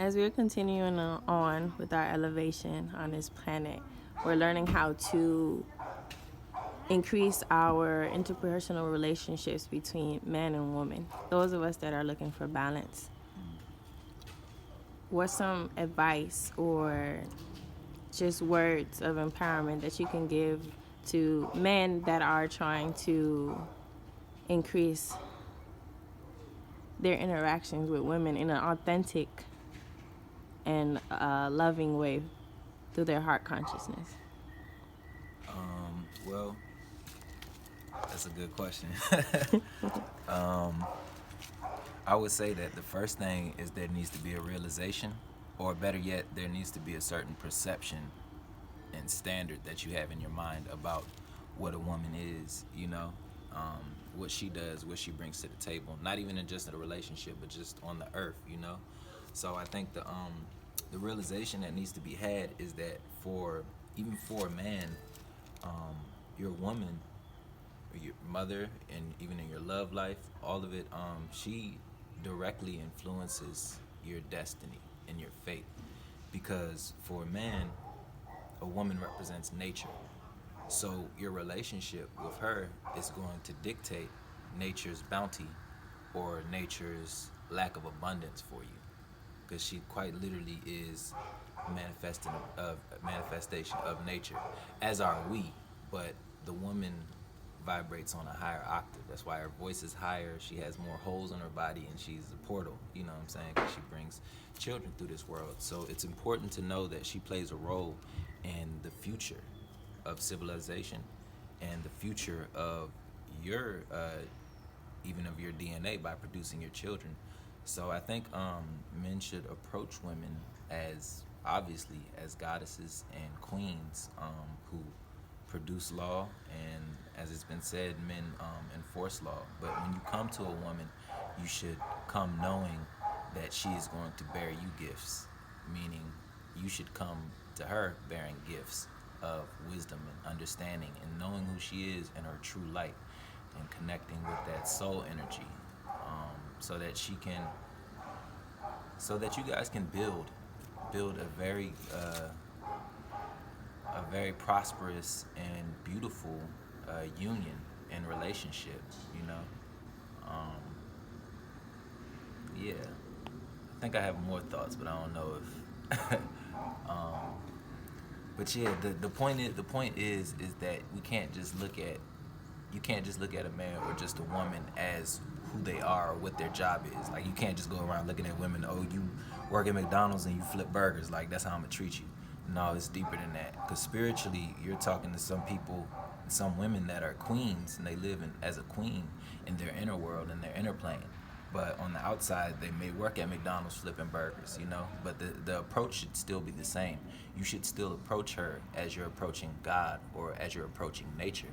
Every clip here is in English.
As we're continuing on with our elevation on this planet, we're learning how to increase our interpersonal relationships between man and woman. Those of us that are looking for balance. What's some advice or just words of empowerment that you can give to men that are trying to increase their interactions with women in an authentic and loving way through their heart consciousness? Well, that's a good question. I would say that the first thing is there needs to be a realization, or better yet, there needs to be a certain perception and standard that you have in your mind about what a woman is, what she does, what she brings to the table. Not even in just a relationship, but just on the earth. So I think the realization that needs to be had is that even for a man, your woman, or your mother, and even in your love life, all of it, she directly influences your destiny and your fate. Because for a man, a woman represents nature. So your relationship with her is going to dictate nature's bounty or nature's lack of abundance for you. Because she quite literally is a manifestation of nature, as are we. But the woman vibrates on a higher octave. That's why her voice is higher. She has more holes in her body, and she's a portal. You know what I'm saying? Because she brings children through this world. So it's important to know that she plays a role in the future of civilization and the future of your even of your DNA by producing your children. So I think men should approach women as obviously as goddesses and queens who produce law, and as it's been said, men enforce law. But when you come to a woman, you should come knowing that she is going to bear you gifts, meaning you should come to her bearing gifts of wisdom and understanding and knowing who she is in her true light and connecting with that soul energy, so that she can, so that you guys can build a very prosperous and beautiful union and relationship. You know, um, yeah. I think I have more thoughts, but I don't know if. But yeah, the point is that we can't just look at you can't just look at a man or just a woman as who they are or what their job is. Like you can't just go around looking at women. Oh, you work at McDonald's and you flip burgers. Like that's how I'm gonna treat you. No, it's deeper than that. Because spiritually, you're talking to some people, some women that are queens, and they live as a queen in their inner world, in their inner plane. But on the outside, they may work at McDonald's flipping burgers. But the approach should still be the same. You should still approach her as you're approaching God or as you're approaching nature.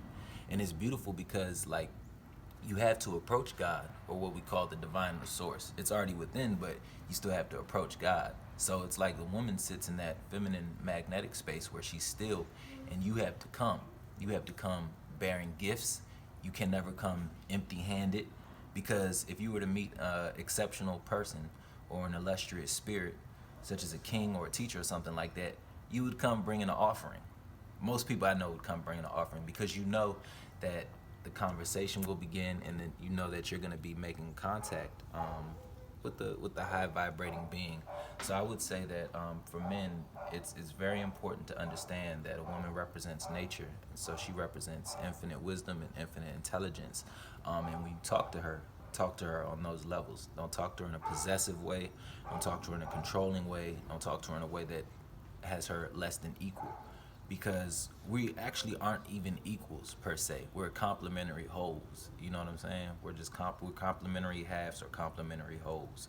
And it's beautiful because, like, you have to approach God, or what we call the divine source. It's already within, but you still have to approach God. So it's like the woman sits in that feminine magnetic space where she's still, and you have to come. You have to come bearing gifts. You can never come empty handed, because if you were to meet an exceptional person or an illustrious spirit, such as a king or a teacher or something like that, you would come bringing an offering. Most people I know would come bringing an offering, because you know that the conversation will begin, and then you know that you're going to be making contact with the high vibrating being. So I would say that for men, it's very important to understand that a woman represents nature, and so she represents infinite wisdom and infinite intelligence. And when you talk to her on those levels. Don't talk to her in a possessive way. Don't talk to her in a controlling way. Don't talk to her in a way that has her less than equal, because we actually aren't even equals per se. We're complementary wholes. You know what I'm saying? We're complementary halves or complementary wholes,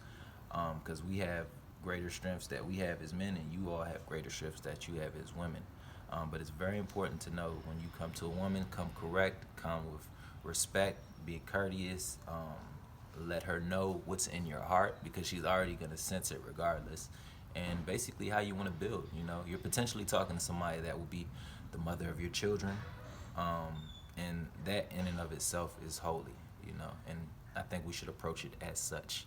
because we have greater strengths that we have as men, and you all have greater strengths that you have as women. But it's very important to know, when you come to a woman, come correct, come with respect, be courteous. Let her know what's in your heart, because she's already going to sense it regardless. And basically, how you want to build. You're potentially talking to somebody that will be the mother of your children, and that in and of itself is holy. And I think we should approach it as such.